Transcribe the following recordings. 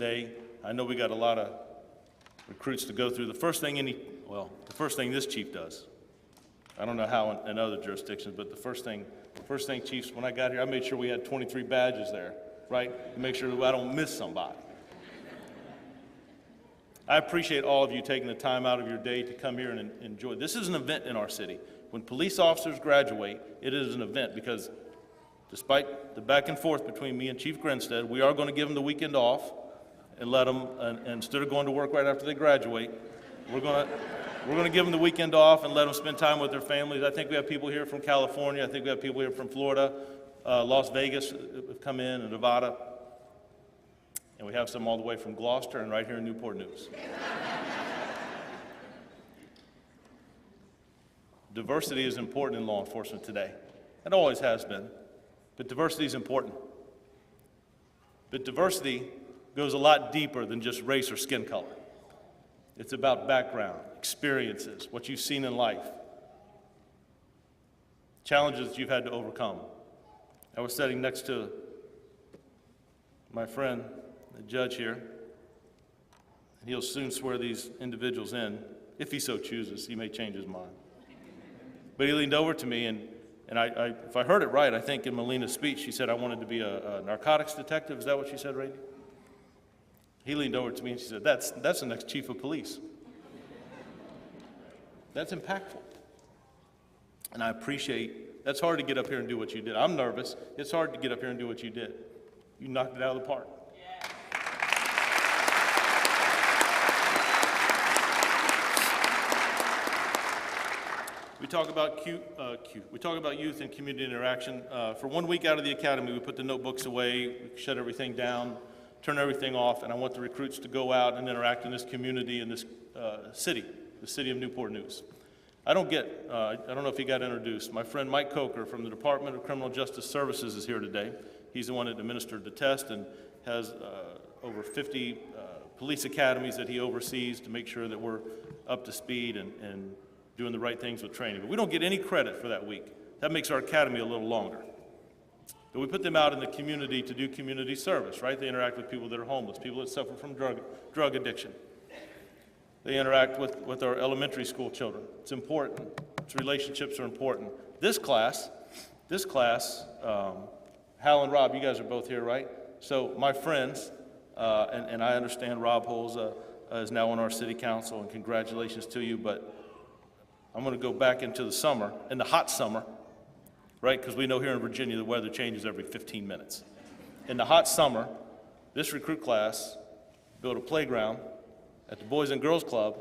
today. I know we got a lot of recruits to go through. The first thing this chief does, I don't know how in other jurisdictions, but the first thing, chiefs, when I got here, I made sure we had 23 badges there, right? To make sure that I don't miss somebody. I appreciate all of you taking the time out of your day to come here and enjoy. This is an event in our city. When police officers graduate, it is an event because despite the back and forth between me and Chief Grinstead, we are going to give them the weekend off and let them, and instead of going to work right after they graduate, we're going to give them the weekend off and let them spend time with their families. I think we have people here from California. I think we have people here from Florida, Las Vegas have come in, and Nevada. And we have some all the way from Gloucester and right here in Newport News. Diversity is important in law enforcement today. It always has been. But diversity is important. But diversity goes a lot deeper than just race or skin color. It's about background, experiences, what you've seen in life, challenges that you've had to overcome. I was sitting next to my friend, the judge here, and he'll soon swear these individuals in. If he so chooses, he may change his mind. But he leaned over to me, and if I heard it right, I think in Melina's speech, she said I wanted to be a narcotics detective. Is that what she said, Randy? He leaned over to me and she said, that's the next chief of police. That's impactful. And I appreciate, that's hard to get up here and do what you did. I'm nervous. It's hard to get up here and do what you did. You knocked it out of the park. We talk about we talk about youth and community interaction. For 1 week out of the academy, we put the notebooks away, we shut everything down, turn everything off, and I want the recruits to go out and interact in this community, in this city, the city of Newport News. I don't know if he got introduced. My friend Mike Coker from the Department of Criminal Justice Services is here today. He's the one that administered the test and has over 50 police academies that he oversees to make sure that we're up to speed and doing the right things with training. But we don't get any credit for that week. That makes our academy a little longer. But we put them out in the community to do community service, right? They interact with people that are homeless, people that suffer from drug addiction. They interact with our elementary school children. It's important. Its relationships are important. This class, Hal and Rob, you guys are both here, right? So my friends, and I understand Rob Holes is now on our city council, and congratulations to you, but I'm going to go back into the summer, in the hot summer, right? Because we know here in Virginia the weather changes every 15 minutes. In the hot summer, this recruit class built a playground at the Boys and Girls Club.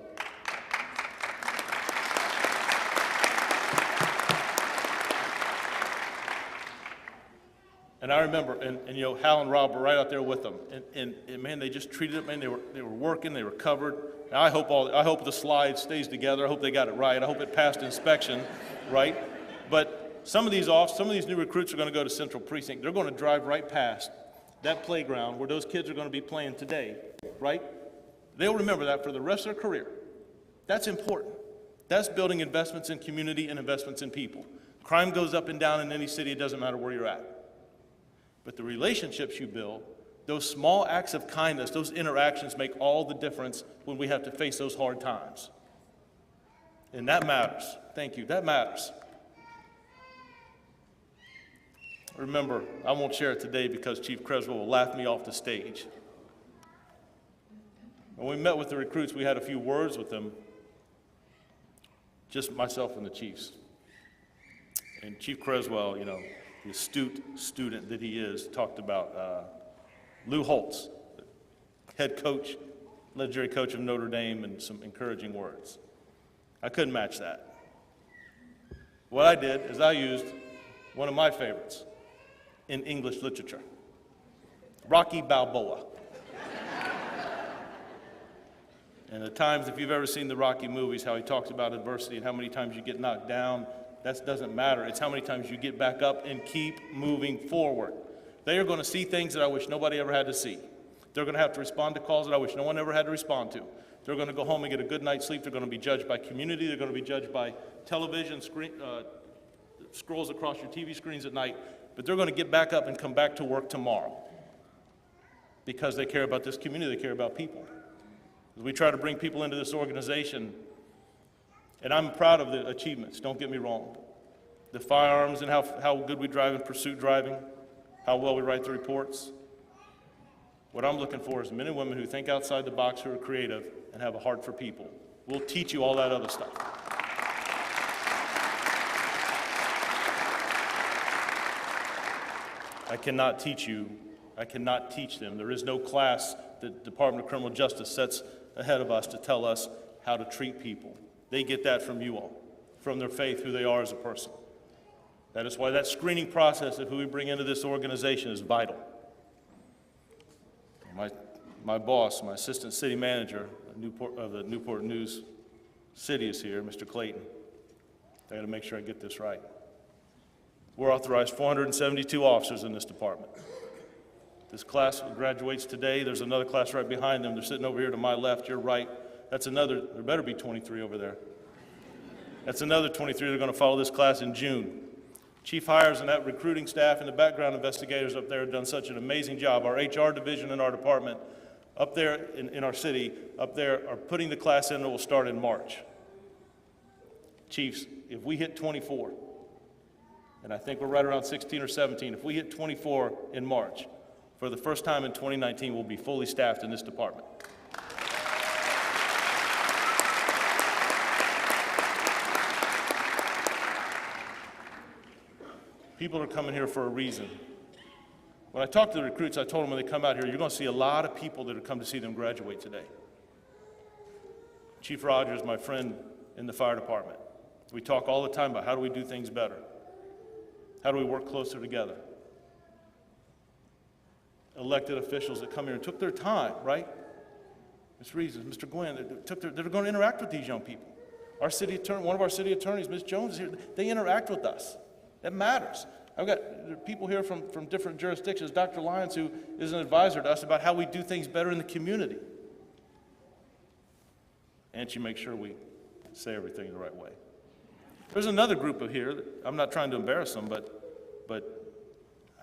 And I remember, and you know, Hal and Rob were right out there with them, and man, they just treated it, man. They were working, they were covered. And I hope the slide stays together. I hope they got it right. I hope it passed inspection, right? But some of these new recruits are going to go to Central Precinct. They're going to drive right past that playground where those kids are going to be playing today, right? They'll remember that for the rest of their career. That's important. That's building investments in community and investments in people. Crime goes up and down in any city. It doesn't matter where you're at. But the relationships you build, those small acts of kindness, those interactions make all the difference when we have to face those hard times. And that matters. Thank you. That matters. Remember, I won't share it today because Chief Creswell will laugh me off the stage. When we met with the recruits, we had a few words with them, just myself and the chiefs. And Chief Creswell, you know, the astute student that he is, talked about Lou Holtz, head coach, legendary coach of Notre Dame, and some encouraging words. I couldn't match that. What I did is I used one of my favorites in English literature, Rocky Balboa. And at times, if you've ever seen the Rocky movies, how he talks about adversity and how many times you get knocked down, that doesn't matter. It's how many times you get back up and keep moving forward. They are going to see things that I wish nobody ever had to see. They're going to have to respond to calls that I wish no one ever had to respond to. They're going to go home and get a good night's sleep. They're going to be judged by community. They're going to be judged by television, scrolls across your TV screens at night. But they're going to get back up and come back to work tomorrow because they care about this community, they care about people. We try to bring people into this organization, and I'm proud of the achievements, don't get me wrong. The firearms and how good we drive in pursuit driving, how well we write the reports. What I'm looking for is men and women who think outside the box, who are creative, and have a heart for people. We'll teach you all that other stuff. I cannot teach them. There is no class that the Department of Criminal Justice sets ahead of us to tell us how to treat people. They get that from you all, from their faith, who they are as a person. That is why that screening process of who we bring into this organization is vital. My boss, my assistant city manager of the Newport News City is here, Mr. Clayton. I got to make sure I get this right. We're authorized 472 officers in this department. This class graduates today. There's another class right behind them. They're sitting over here to my left, your right. That's another, there better be 23 over there. That's another 23 that are going to follow this class in June. Chief hires and that recruiting staff and the background investigators up there have done such an amazing job. Our HR division in our department up there in our city, up there are putting the class in that will start in March. Chiefs, if we hit 24, and I think we're right around 16 or 17, if we hit 24 in March, for the first time in 2019, we'll be fully staffed in this department. People are coming here for a reason. When I talk to the recruits, I told them when they come out here, you're going to see a lot of people that have come to see them graduate today. Chief Rogers, my friend in the fire department. We talk all the time about how do we do things better? How do we work closer together? Elected officials that come here and took their time, right? Ms. Reeves, Mr. Gwynn, they're going to interact with these young people. Our city attorney, one of our city attorneys, Ms. Jones, is here. They interact with us. That matters. I've got people here from different jurisdictions. Dr. Lyons, who is an advisor to us about how we do things better in the community. And she makes sure we say everything the right way. There's another group of here, I'm not trying to embarrass them, but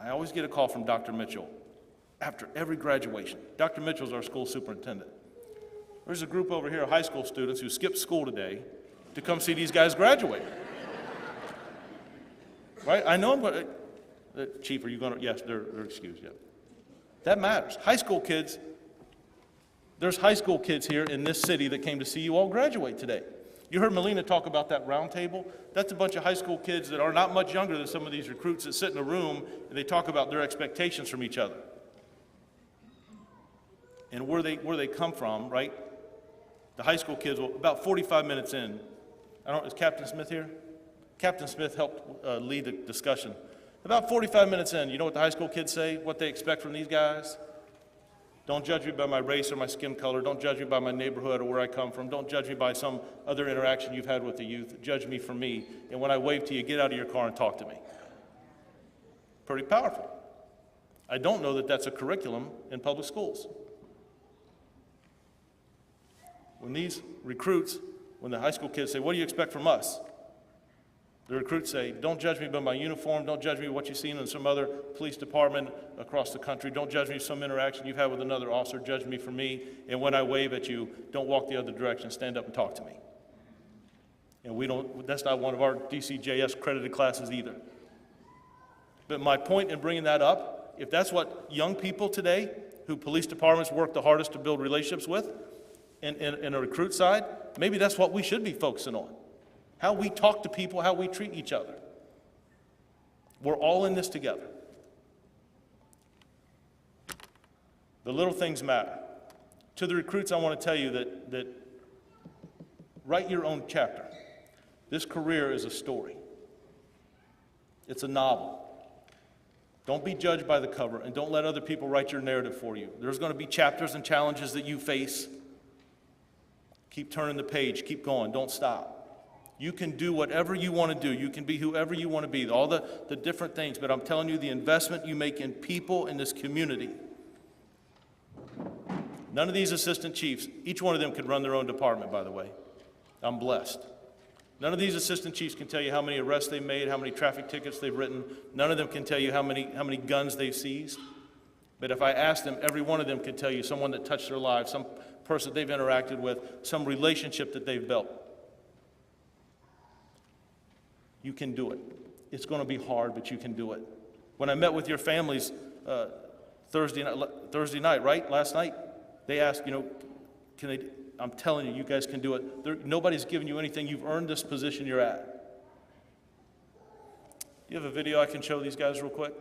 I always get a call from Dr. Mitchell after every graduation. Dr. Mitchell's our school superintendent. There's a group over here of high school students who skipped school today to come see these guys graduate. Right? I know, but Chief, are you going to? Yes, they're excused. Yeah, that matters. High school kids. There's high school kids here in this city that came to see you all graduate today. You heard Melina talk about that round table. That's a bunch of high school kids that are not much younger than some of these recruits that sit in a room and they talk about their expectations from each other and where they come from. Right? The high school kids. Well, about 45 minutes in. Is Captain Smith here? Captain Smith helped lead the discussion. About 45 minutes in, you know what the high school kids say, what they expect from these guys? Don't judge me by my race or my skin color. Don't judge me by my neighborhood or where I come from. Don't judge me by some other interaction you've had with the youth. Judge me for me. And when I wave to you, get out of your car and talk to me. Pretty powerful. I don't know that that's a curriculum in public schools. When these recruits, when the high school kids say, what do you expect from us? The recruits say, don't judge me by my uniform. Don't judge me by what you've seen in some other police department across the country. Don't judge me by some interaction you've had with another officer. Judge me for me. And when I wave at you, don't walk the other direction. Stand up and talk to me. And that's not one of our DCJS credited classes either. But my point in bringing that up, if that's what young people today, who police departments work the hardest to build relationships with, in a recruit side, maybe that's what we should be focusing on. How we talk to people, how we treat each other. We're all in this together. The little things matter. To the recruits, I want to tell you that write your own chapter. This career is a story. It's a novel. Don't be judged by the cover, and don't let other people write your narrative for you. There's going to be chapters and challenges that you face. Keep turning the page. Keep going. Don't stop. You can do whatever you want to do. You can be whoever you want to be, all the different things. But I'm telling you, the investment you make in people in this community. None of these assistant chiefs, each one of them could run their own department, by the way. I'm blessed. None of these assistant chiefs can tell you how many arrests they've made, how many traffic tickets they've written. None of them can tell you how many guns they've seized. But if I asked them, every one of them could tell you someone that touched their lives, some person they've interacted with, some relationship that they've built. You can do it. It's going to be hard, but you can do it. When I met with your families Thursday night, right? Last night, they asked, can they? I'm telling you, you guys can do it. Nobody's giving you anything. You've earned this position you're at. Do you have a video I can show these guys real quick?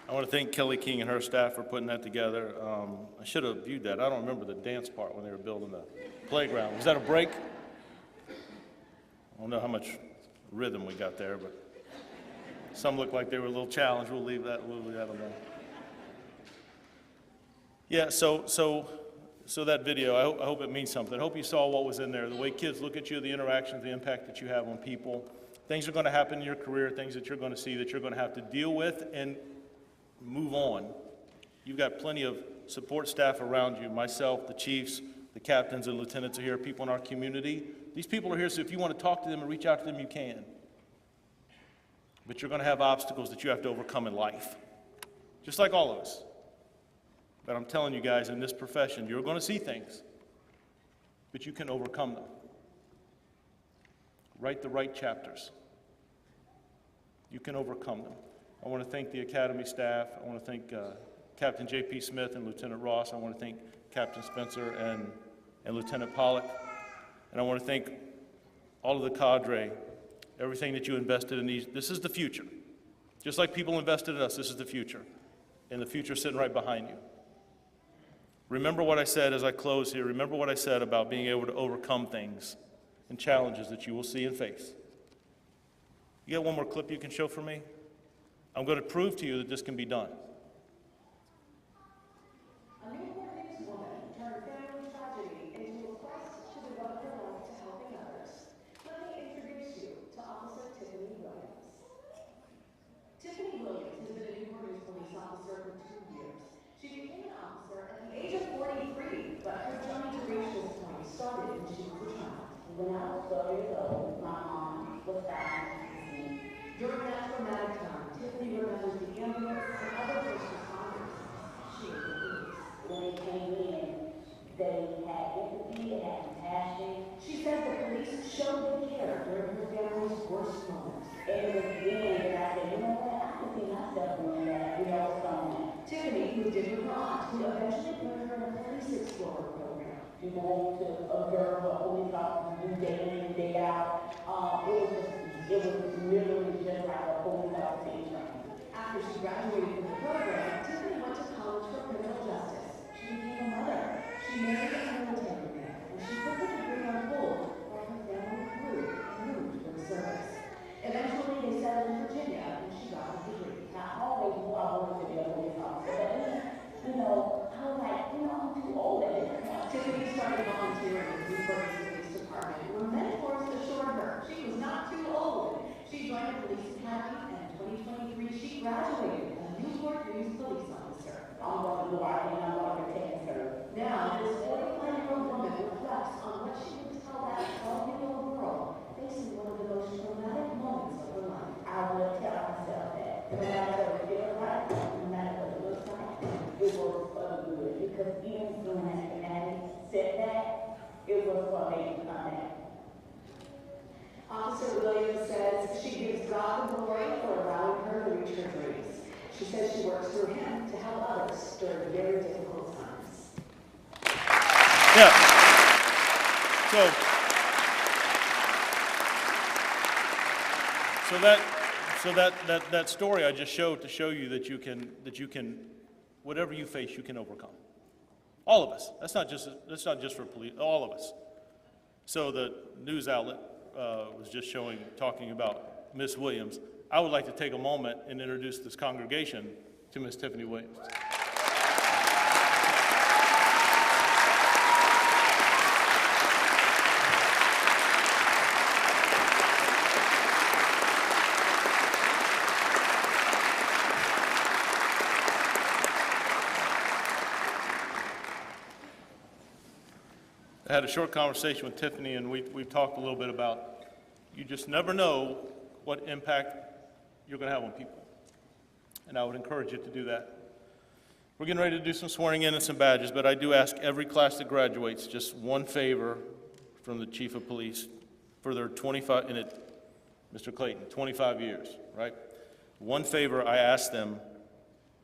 I want to thank Kelly King and her staff for putting that together. I should have viewed that. I don't remember the dance part when they were building the playground. Was that a break? I don't know how much rhythm we got there, but some look like they were a little challenged. We'll leave that alone. Yeah, so that video, I hope it means something. I hope you saw what was in there, the way kids look at you, the interactions, the impact that you have on people. Things are going to happen in your career, things that you're going to see that you're going to have to deal with and move on. You've got plenty of support staff around you, myself, the chiefs, the captains and lieutenants are here, people in our community. These people are here, so if you want to talk to them and reach out to them, you can. But you're going to have obstacles that you have to overcome in life, just like all of us. But I'm telling you guys, in this profession, you're going to see things, but you can overcome them. Write the right chapters. You can overcome them. I want to thank the Academy staff. I want to thank Captain J.P. Smith and Lieutenant Ross. I want to thank Captain Spencer and Lieutenant Pollock. And I want to thank all of the cadre, everything that you invested in these. This is the future. Just like people invested in us, this is the future. And the future is sitting right behind you. Remember what I said as I close here. Remember what I said about being able to overcome things and challenges that you will see and face. You got one more clip you can show for me? I'm going to prove to you that this can be done. A Newport News woman turned family tragedy into a quest to devote her life to helping others. Let me introduce you to Officer Tiffany Williams. Tiffany Williams has been a Newport News police officer for 2 years. She became an officer at the age of 43, but her journey to reach this point started when she was a child. When I was 12 years old, my mom was diagnosed with me. During that traumatic time, Tiffany remembers the ambulance and other first responders. She was the police. When they came in, they had empathy, they had compassion. She says the police showed them care during her family's worst moments. And it was then that I said, you know what, I can see myself doing that, someone. Tiffany moved in with her aunt, who eventually put her in a Police Explorer program. To go to observe what police officers do day in and day out. It was literally just like a police officer in training. After she graduated from the program, Tiffany went to college for criminal justice. She became a mother. She married a military man, and she put the degree on hold while her family grew and moved for the service. Eventually, they settled in Virginia, and she got her degree. I always knew I wanted to be a police officer, but then, I was like, I'm too old at this point. Tiffany started volunteering with Newport News Police Department when mentors assured her she was not too old. She joined the Police Academy, and in 2023, she graduated as a Newport News police officer. I'm going to go out and I'm going to protect her. Now, this 45-year-old woman reflects on what she would tell that 12-year-old girl facing one of the most traumatic moments of her life. I will tell myself that. No matter what it feels like, no matter what it looks like, it was for the good. Because even when that fanatic said that, it was for me to come back. Officer Williams says she gives God the glory for allowing her to reach her dreams. She says she works through him to help others during very difficult times. Yeah. So that story I just showed to show you that you can, whatever you face, you can overcome. All of us. That's not just for police. All of us. So the news outlet was just talking about Miss Williams. I would like to take a moment and introduce this congregation to Miss Tiffany Williams. I had a short conversation with Tiffany, and we've talked a little bit about you just never know what impact you're going to have on people. And I would encourage you to do that. We're getting ready to do some swearing in and some badges, but I do ask every class that graduates just one favor from the chief of police for their 25, and Mr. Clayton, 25 years, right? One favor I ask them,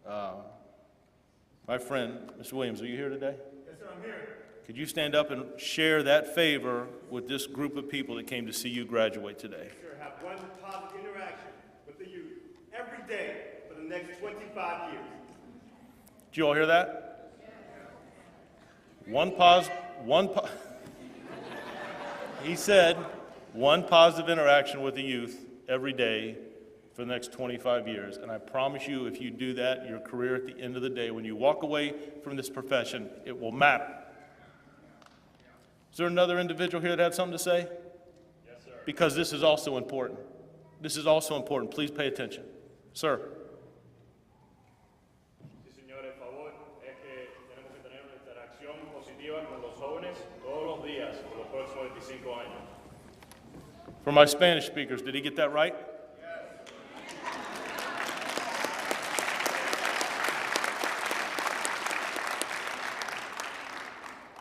my friend, Mr. Williams, are you here today? Yes, sir, I'm here. Could you stand up and share that favor with this group of people that came to see you graduate today? Sure, have one positive interaction with the youth every day for the next 25 years. Did you all hear that? He said, one positive interaction with the youth every day for the next 25 years. And I promise you, if you do that, your career at the end of the day, when you walk away from this profession, it will matter. Is there another individual here that had something to say? Yes, sir. Because this is also important. This is also important. Please pay attention. Sir. Sí, señor, el favor es que tenemos que tener una interacción positiva con los jóvenes todos los días por los próximos 25 años. For my Spanish speakers, did he get that right?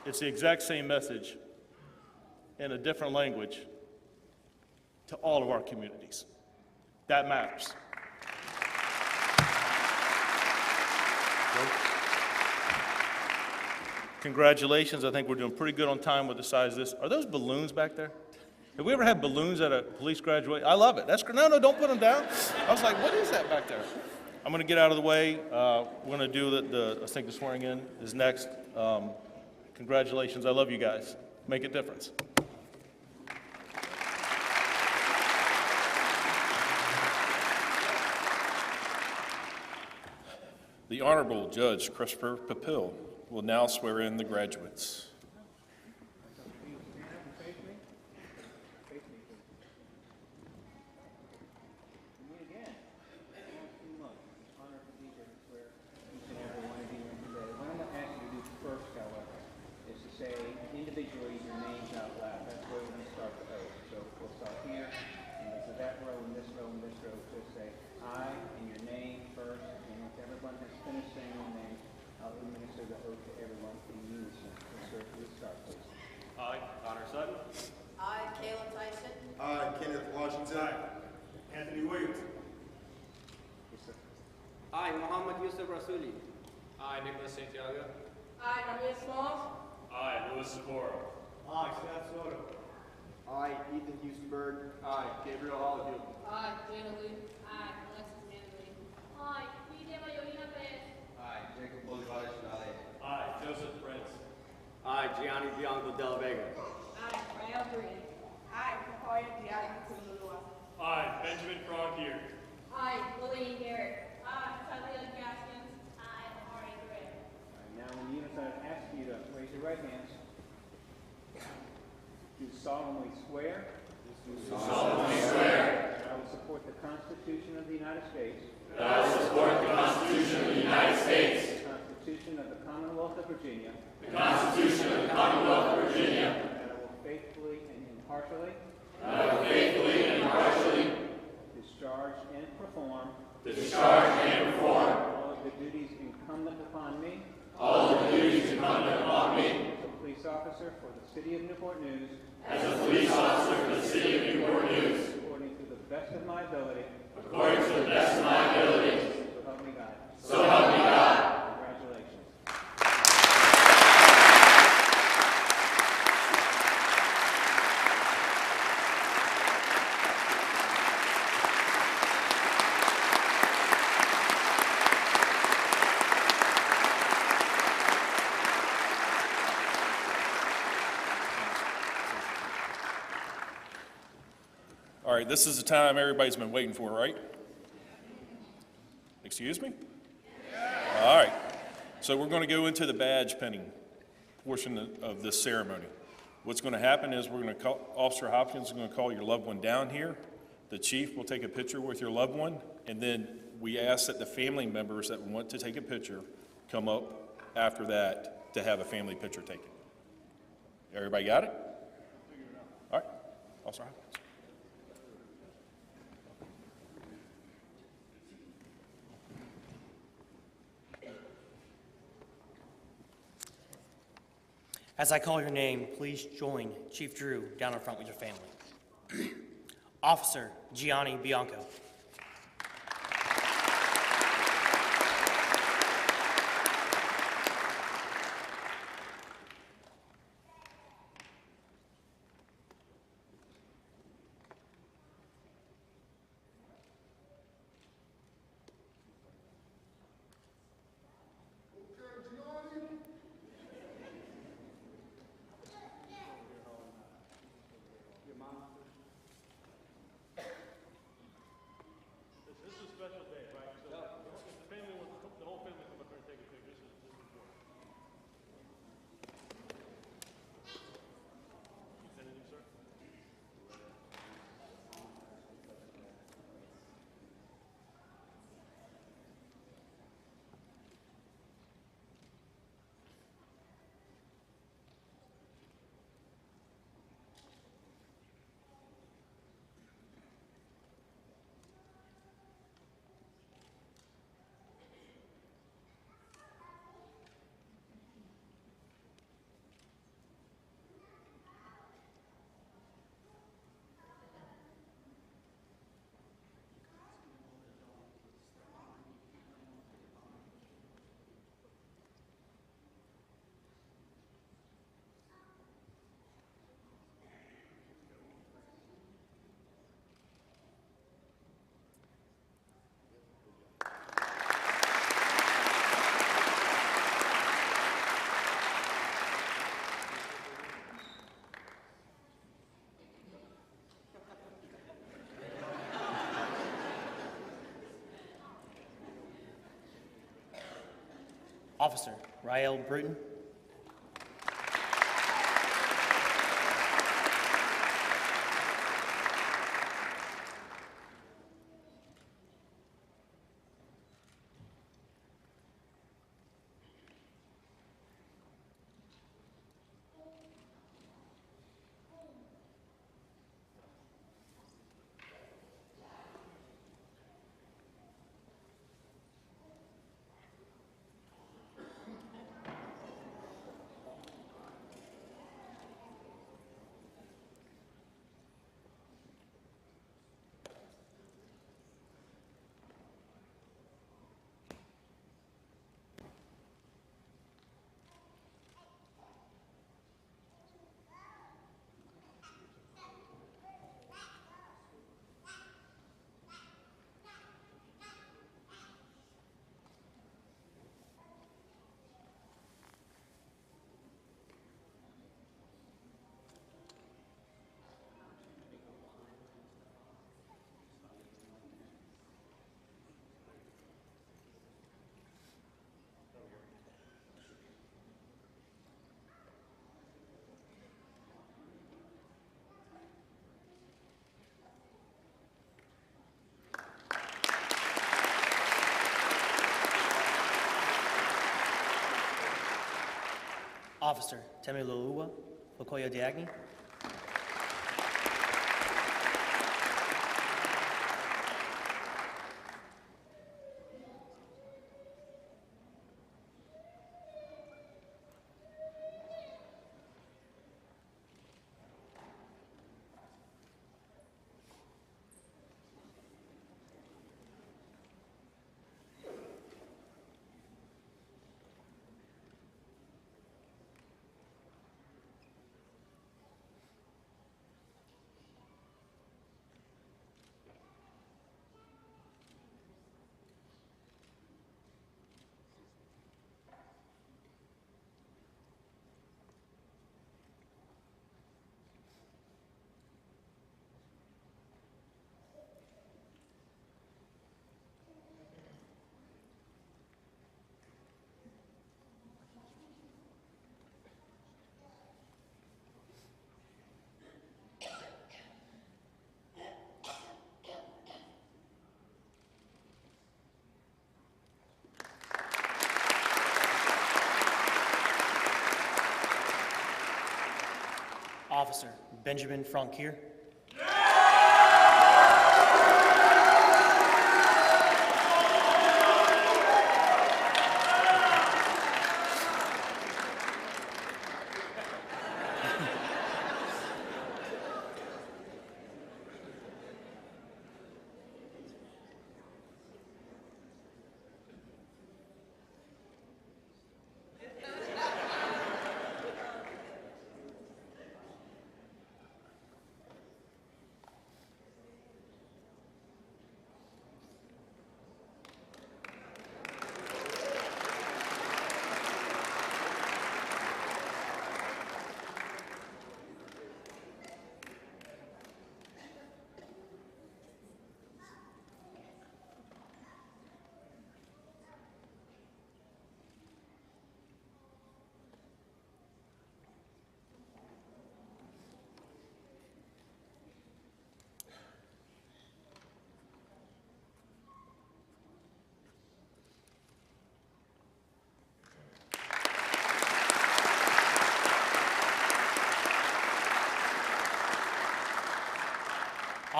It's the exact same message in a different language to all of our communities. That matters. Congratulations. I think we're doing pretty good on time with the size of this. Are those balloons back there? Have we ever had balloons at a police graduation? I love it. That's no, don't put them down. I was like, what is that back there? I'm going to get out of the way. We're going to do I think the swearing in is next. Congratulations. I love you guys. Make a difference. The Honorable Judge Christopher Papil will now swear in the graduates. Individually, your names out loud. That's where we're going to start the oath. So we'll start here, and to that row, and this row, and this row. Just say I and your name first, and once everyone has finished saying your name, I'll administer the oath to everyone in unison. So, sir, please start, please. I, Connor Sutton. I, Caleb Tyson. I, Kenneth Washington. Anthony Williams. Yes, sir. I, Muhammad Yusuf Rasuli. I, Nicholas Santiago. I, Maria Smalls. I, Louis Saboro. I, Scott Soto. I, Ethan Houstonberg. I, Gabriel Holliday. I, Jana Lee. I, Alexis Manley. I, P.J. Mayorina Perez. I, Jacob Bolivares Chavez. I, Joseph Prince. I, Gianni Bianco Della Vega. I, Rael Green. I, Pacoya Diago Kululua. I, Benjamin Frankier. I, Lillian Garrett. I, Talia Gaskins. I, Ari Gray. All right, now, in unison, I ask you to raise your right hands. Do solemnly swear. Do solemnly swear. That I will support the Constitution of the United States. That I will support the Constitution of the United States. The Constitution of the Commonwealth of Virginia. The Constitution of the Commonwealth of Virginia. That I will faithfully and impartially. That I will faithfully and impartially. Discharge and perform. Discharge and perform. All of the duties incumbent upon me. All of the duties incumbent upon me. As a police officer for the City of Newport News. As a police officer for the City of Newport News. According to the best of my ability. According to the best of my abilities. So help me God. So help me God. Congratulations. All right, this is the time everybody's been waiting for, right? Excuse me? All right. So we're going to go into the badge pinning portion of this ceremony. What's going to happen is we're going to call, Officer Hopkins is going to call your loved one down here. The chief will take a picture with your loved one, and then we ask that the family members that want to take a picture come up after that to have a family picture taken. Everybody got it? All right. Officer Hopkins. As I call your name, please join Chief Drew down in front with your family. Officer Gianni Bianco. Officer Rael Bruton. Officer Temiloluwa Okoye Diagni. Officer Benjamin Franquier.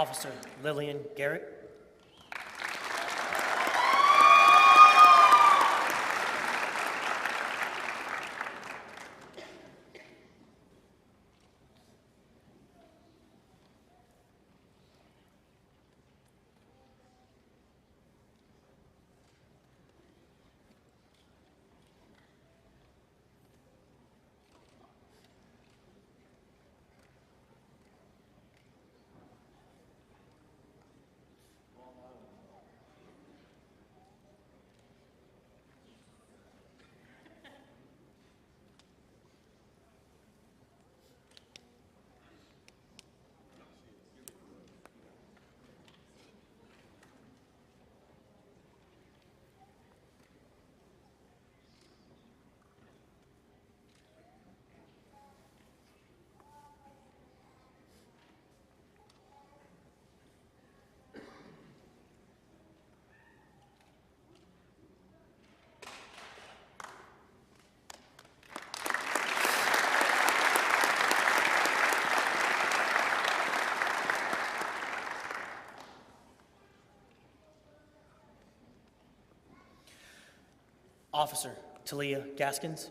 Officer Lillian Garrett. Officer Talia Gaskins.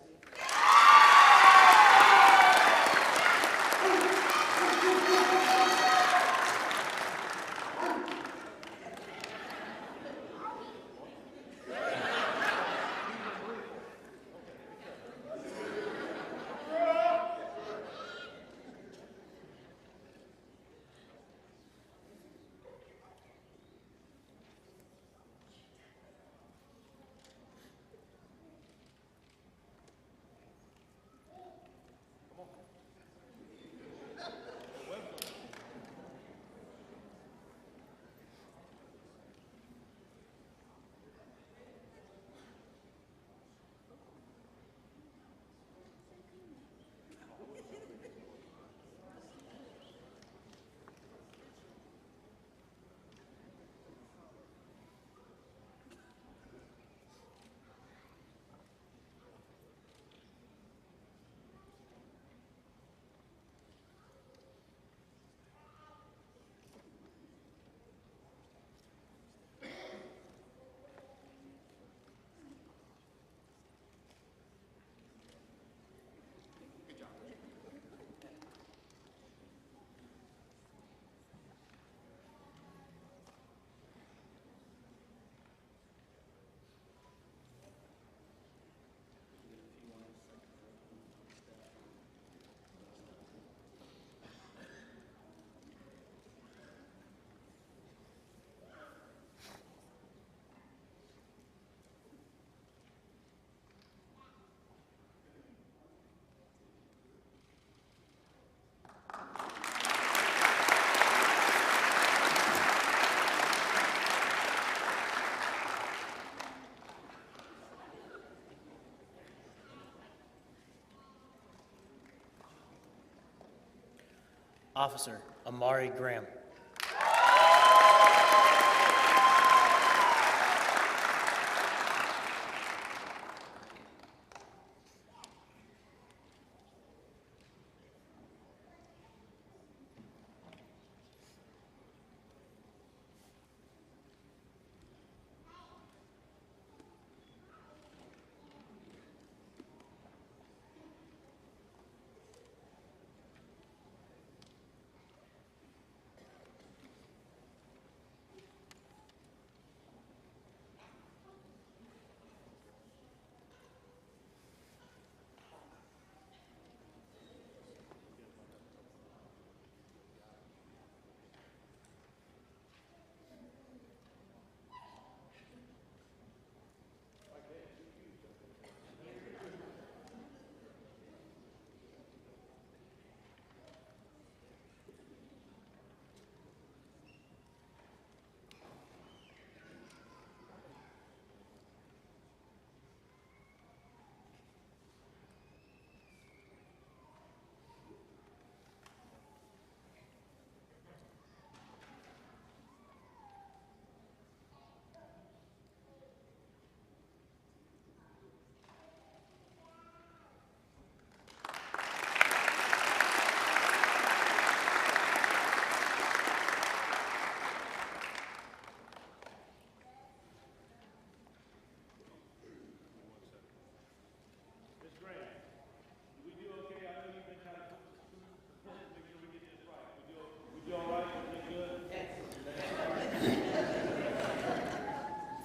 Officer Amari Graham.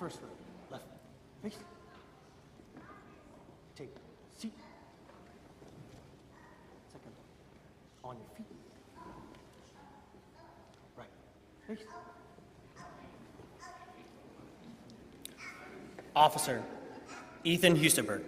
First foot, left, face. Take seat. Second, on your feet. Right, face. Officer Ethan Hustenberg.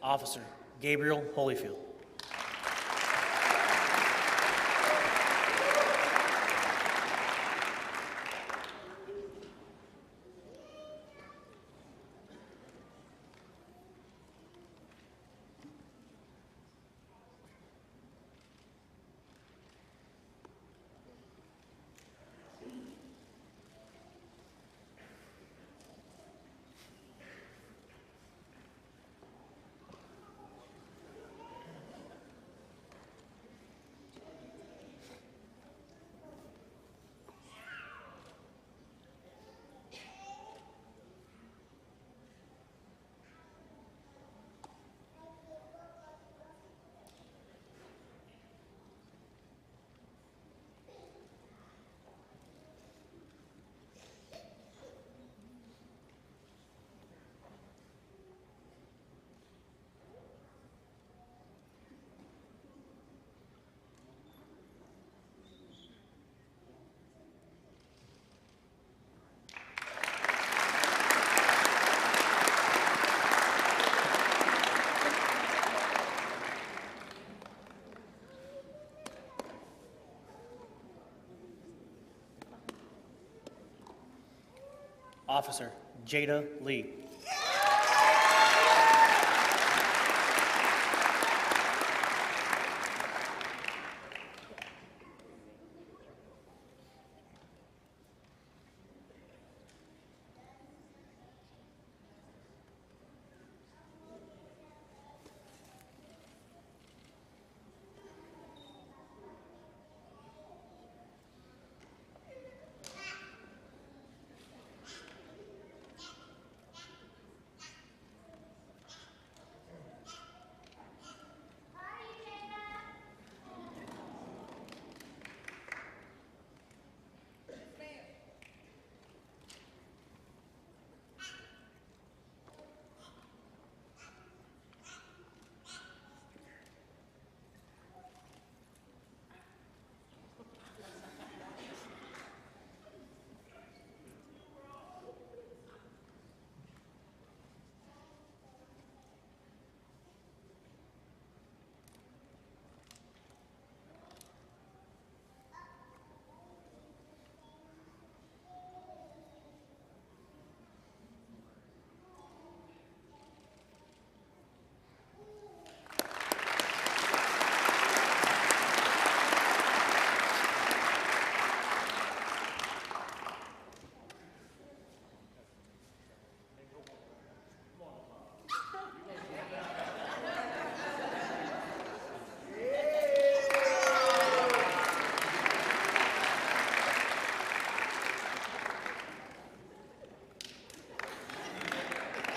Officer Gabriel Holyfield. Officer Jada Lee.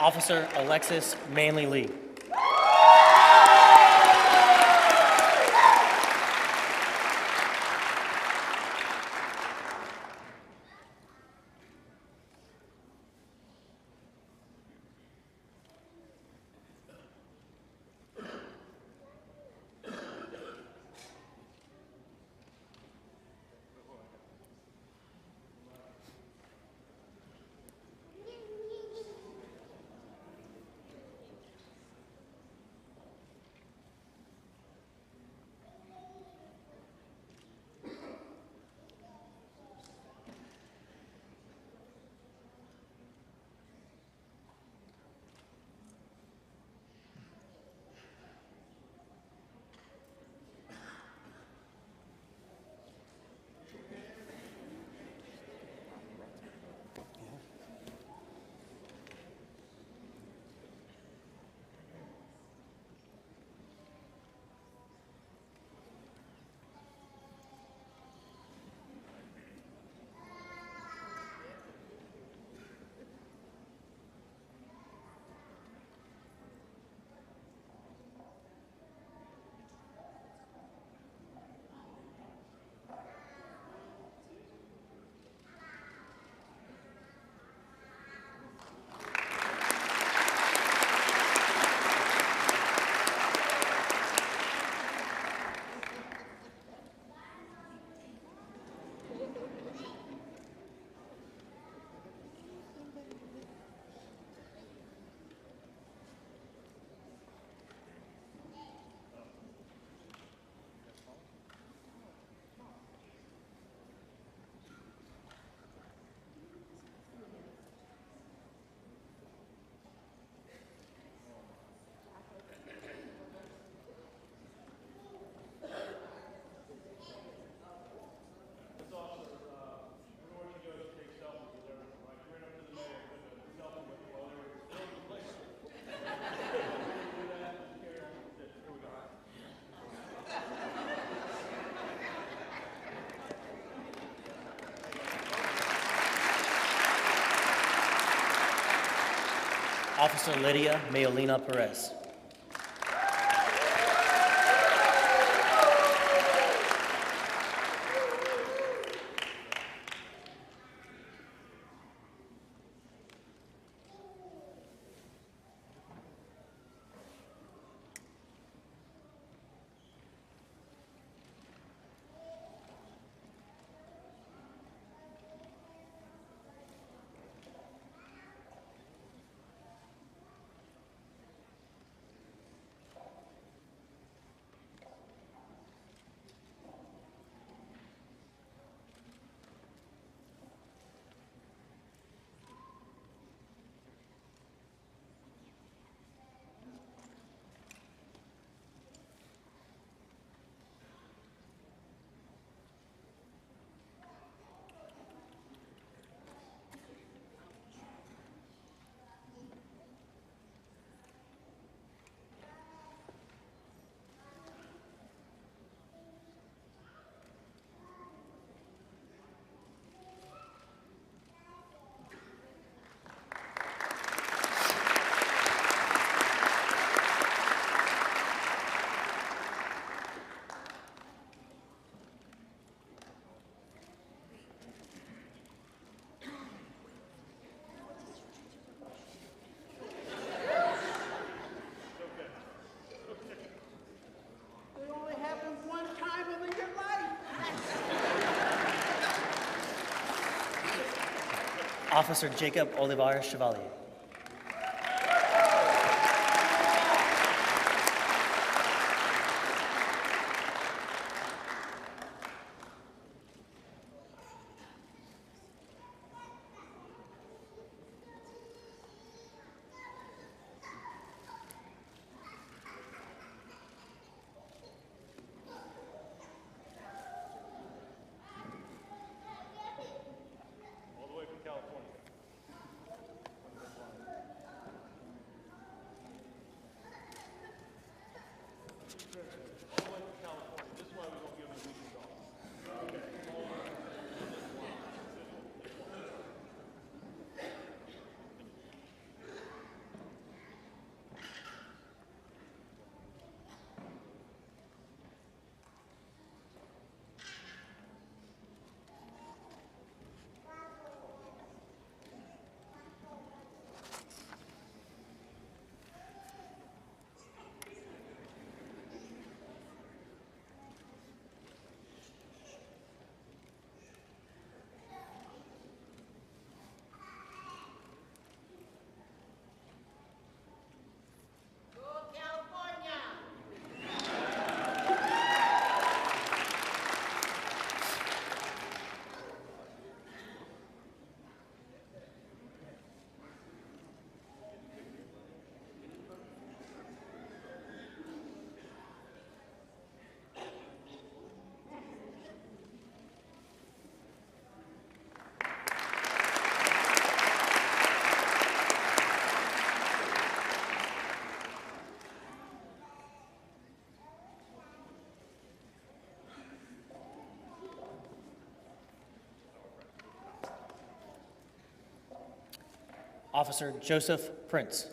Officer Alexis Manley Lee. Officer Lydia Mayolina Perez. It only happens one time in your life. Officer Jacob Olivar Chevalier. All the way from California. Officer Joseph Prince.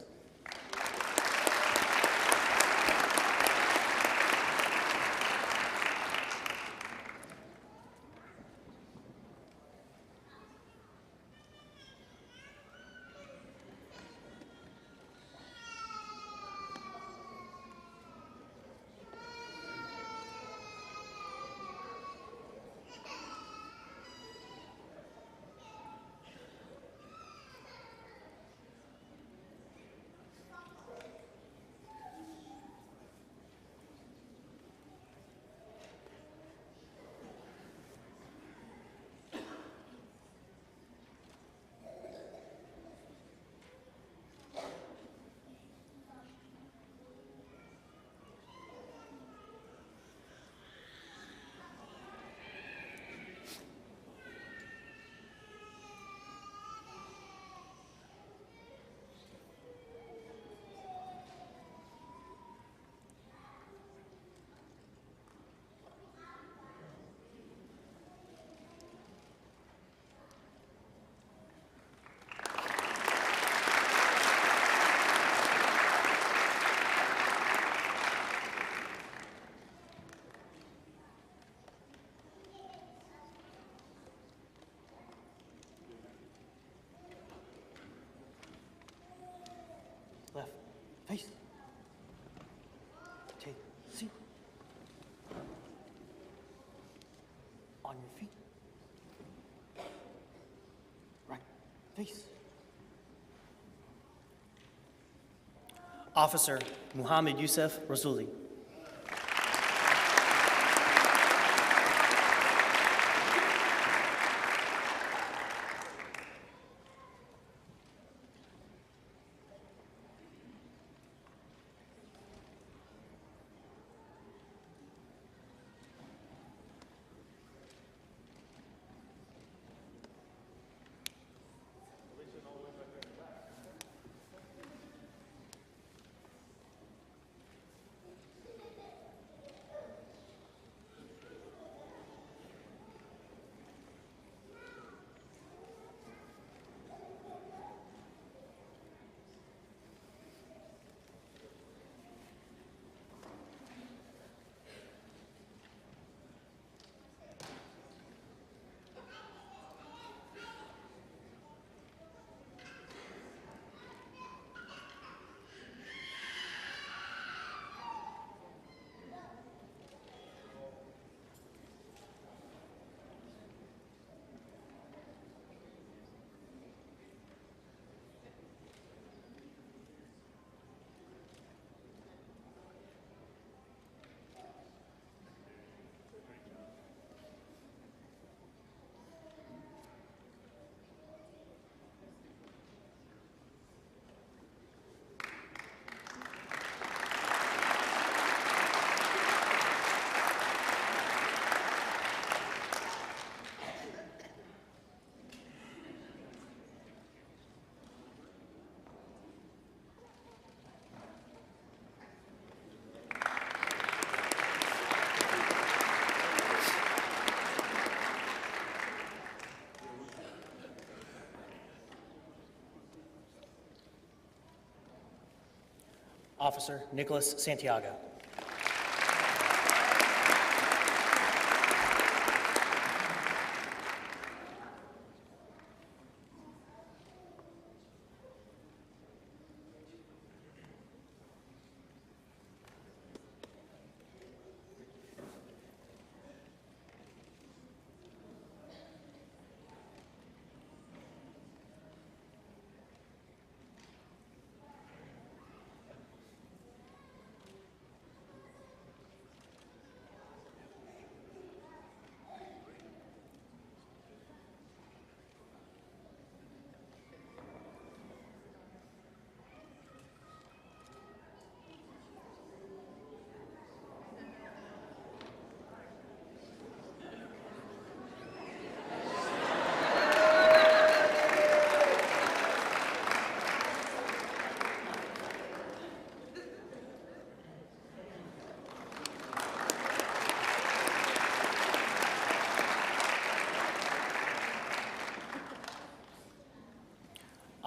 On your feet. Right. Face. Officer Muhammad Yusuf Rasuli. Officer Nicholas Santiago.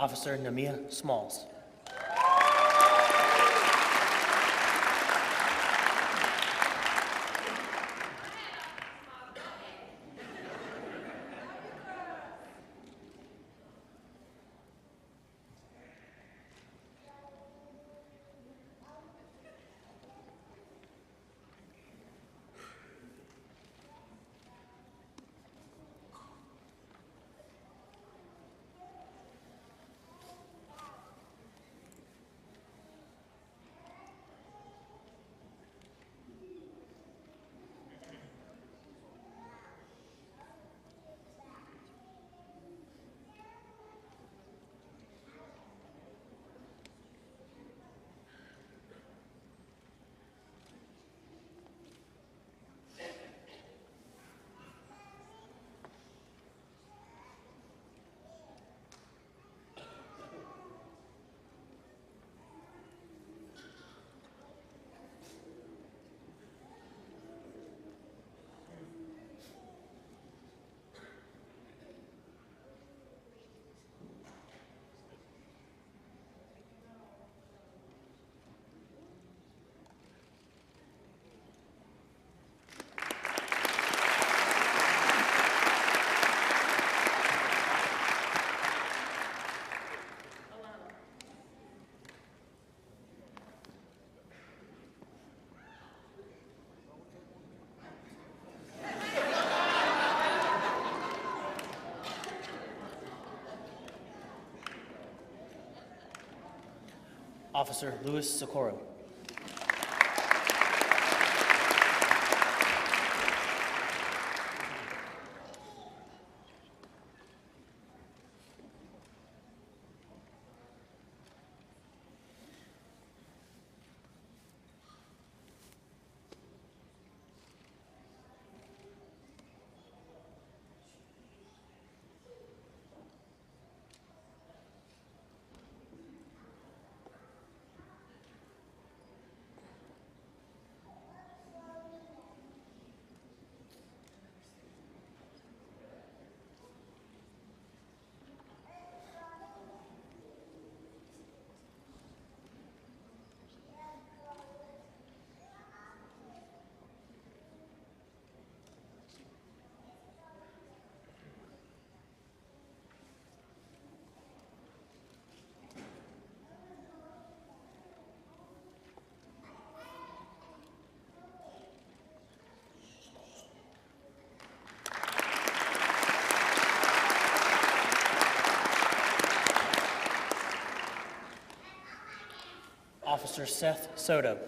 Officer Namia Smalls. Officer Luis Socorro. Officer Seth Soto.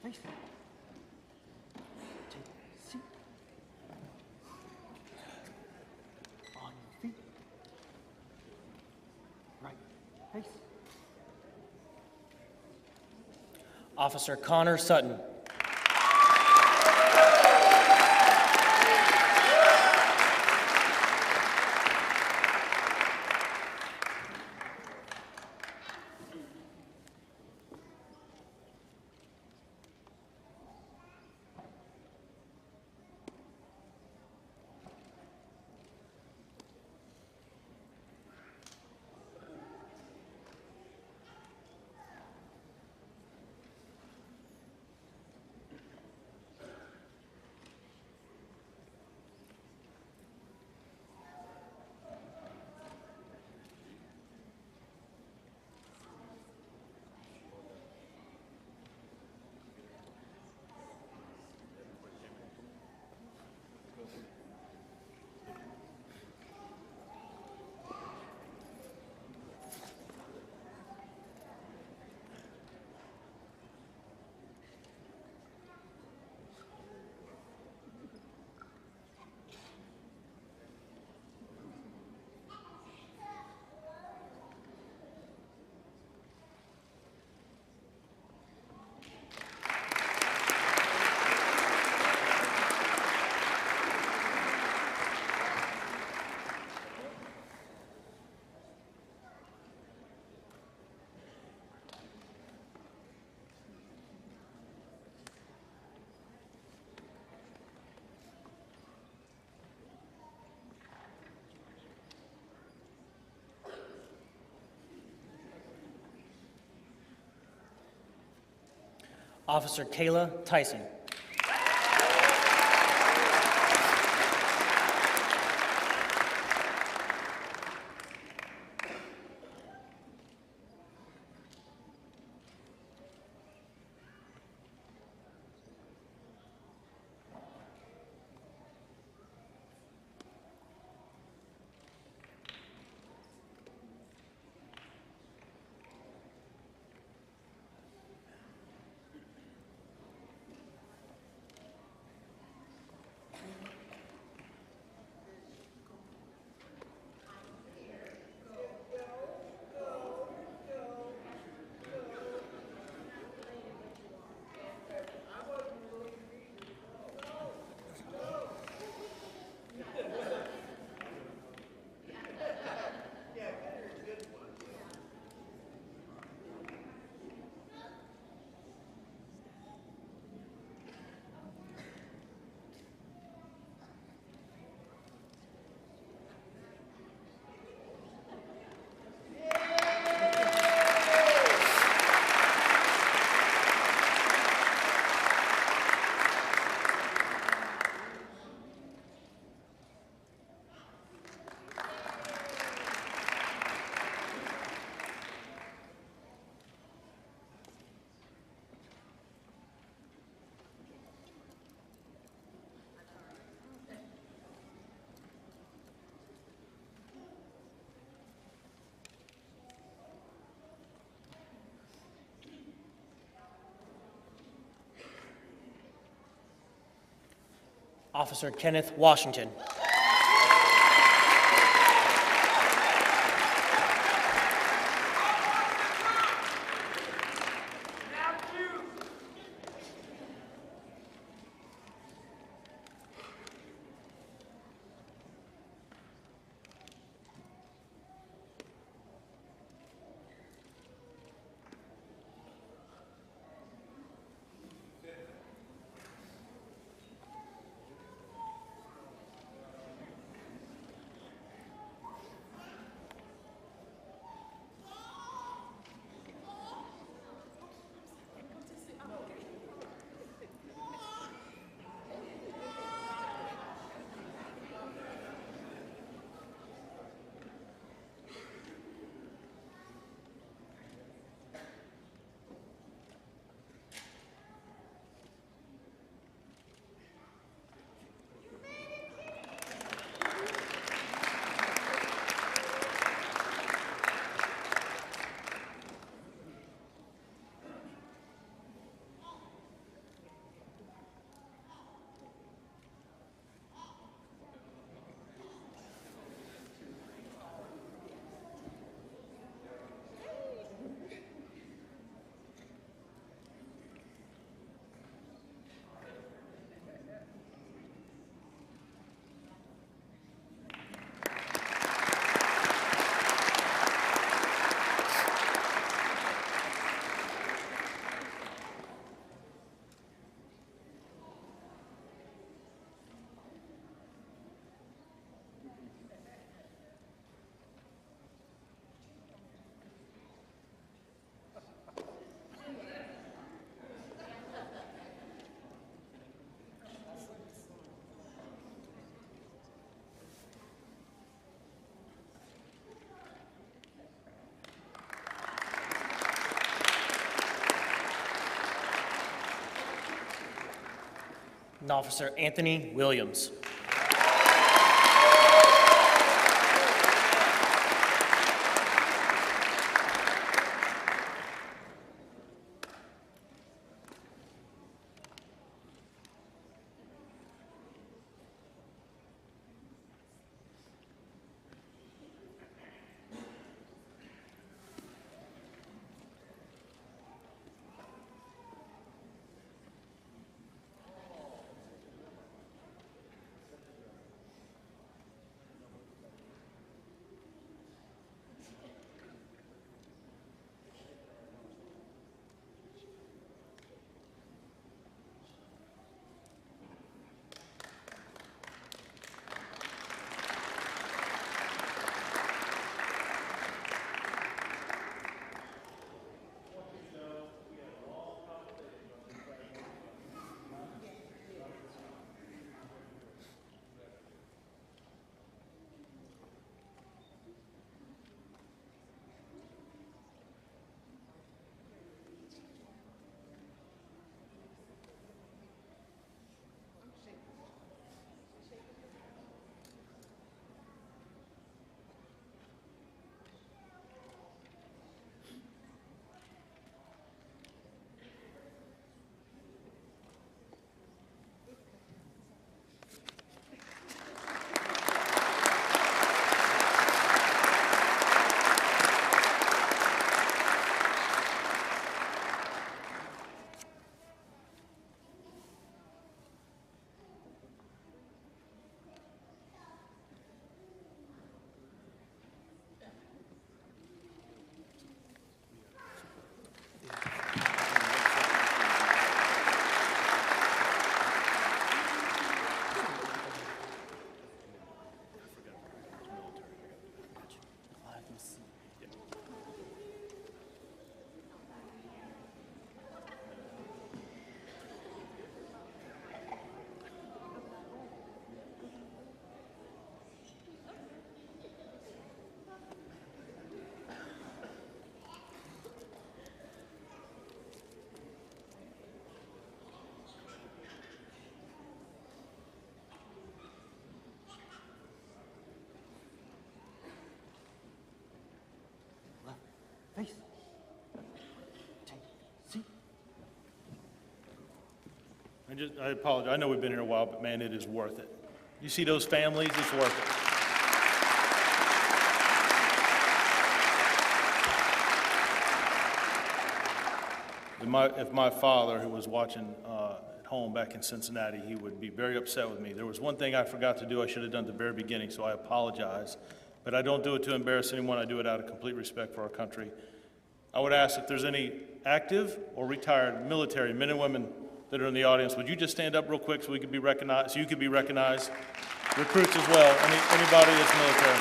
Face. Take a seat. On your feet. Right. Face. Officer Connor Sutton. Officer Kayla Tyson. Officer Kenneth Washington. And Officer Anthony Williams. I apologize. I know we've been here a while, but man, it is worth it. You see those families, it's worth it. If my father, who was watching at home back in Cincinnati, he would be very upset with me. There was one thing I forgot to do I should have done at the very beginning, so I apologize. But I don't do it to embarrass anyone. I do it out of complete respect for our country. I would ask if there's any active or retired military men and women that are in the audience, would you just stand up real quick so we could be recognized, so you could be recognized? Recruits as well, anybody that's military.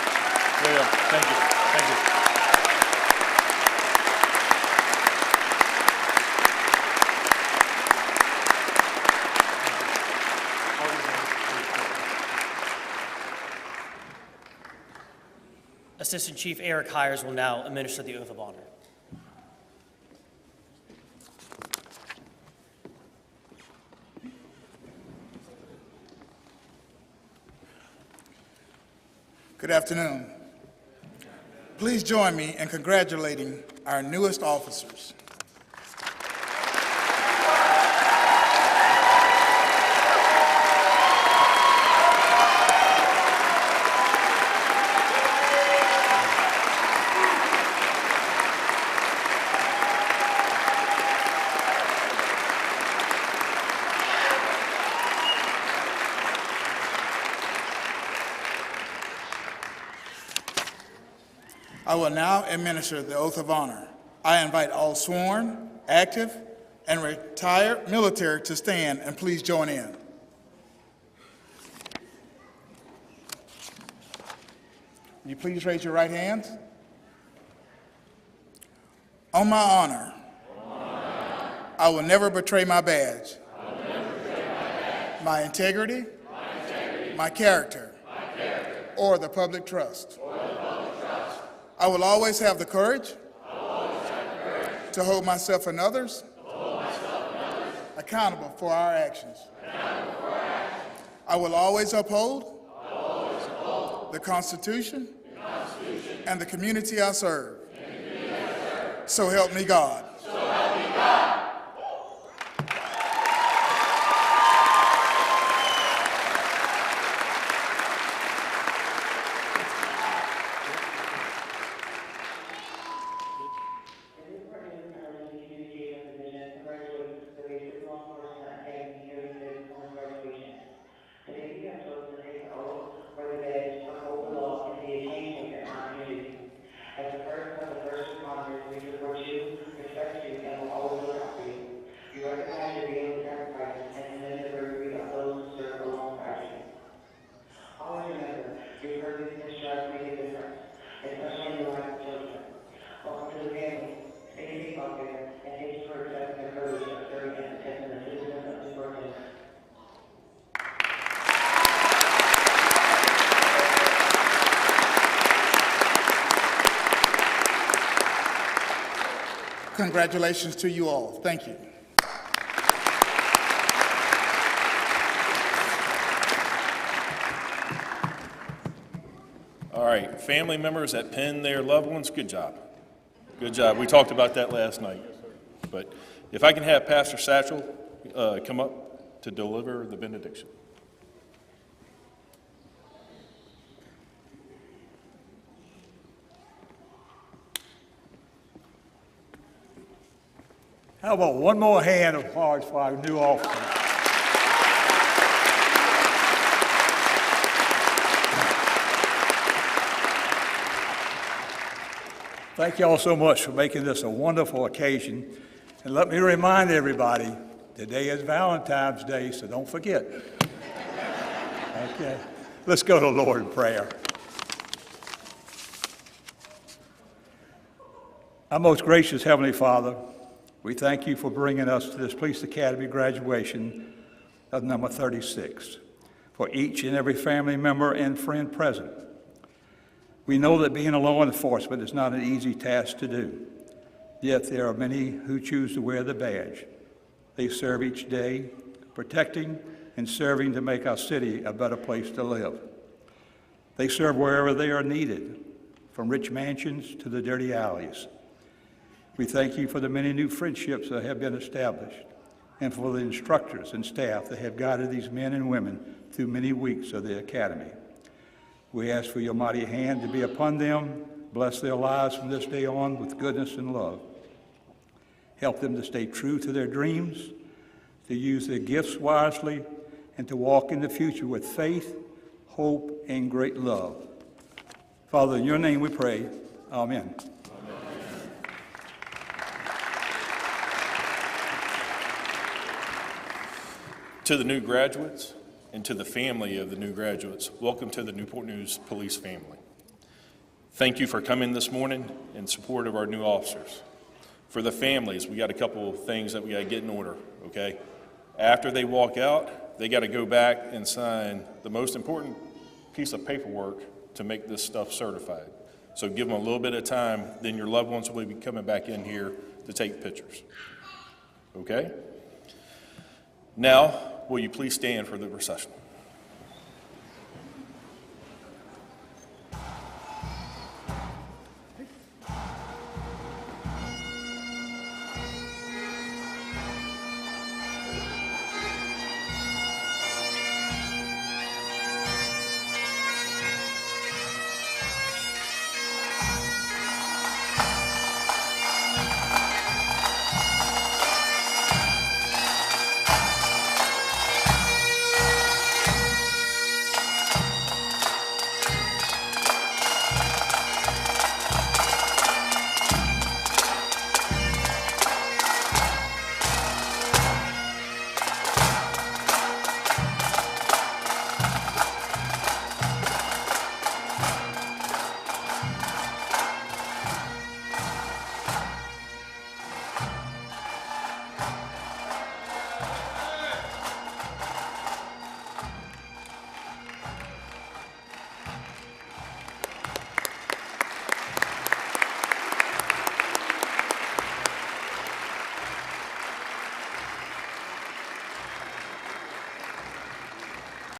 Way up. Thank you. Thank you. Assistant Chief Eric Hires will now administer the oath of honor. Good afternoon. Please join me in congratulating our newest officers. I will now administer the oath of honor. I invite all sworn, active, and retired military to stand and please join in. Will you please raise your right hands? On my honor, I will never betray my badge, my integrity, my character, or the public trust. I will always have the courage to hold myself and others accountable for our actions. I will always uphold the Constitution and the community I serve. So help me God. Congratulations to you all. Thank you. All right, family members that pin their loved ones, good job. Good job. We talked about that last night. But if I can have Pastor Satchel come up to deliver the benediction. How about one more hand of applause for our new officers? Thank you all so much for making this a wonderful occasion. And let me remind everybody, today is Valentine's Day, so don't forget. Okay, let's go to the Lord in prayer. Our most gracious Heavenly Father, we thank you for bringing us to this Police Academy graduation of number 36, for each and every family member and friend present. We know that being a law enforcement is not an easy task to do, yet there are many who choose to wear the badge. They serve each day, protecting and serving to make our city a better place to live. They serve wherever they are needed, from rich mansions to the dirty alleys. We thank you for the many new friendships that have been established. and for the instructors and staff that have guided these men and women through many weeks of the academy. We ask for your mighty hand to be upon them. Bless their lives from this day on with goodness and love. Help them to stay true to their dreams, to use their gifts wisely, and to walk in the future with faith, hope, and great love. Father, in your name we pray. Amen. To the new graduates and to the family of the new graduates, welcome to the Newport News Police family. Thank you for coming this morning in support of our new officers. For the families, we got a couple of things that we got to get in order, okay? After they walk out, they got to go back and sign the most important piece of paperwork to make this stuff certified. So give them a little bit of time, then your loved ones will be coming back in here to take pictures, okay? Now, will you please stand for the procession?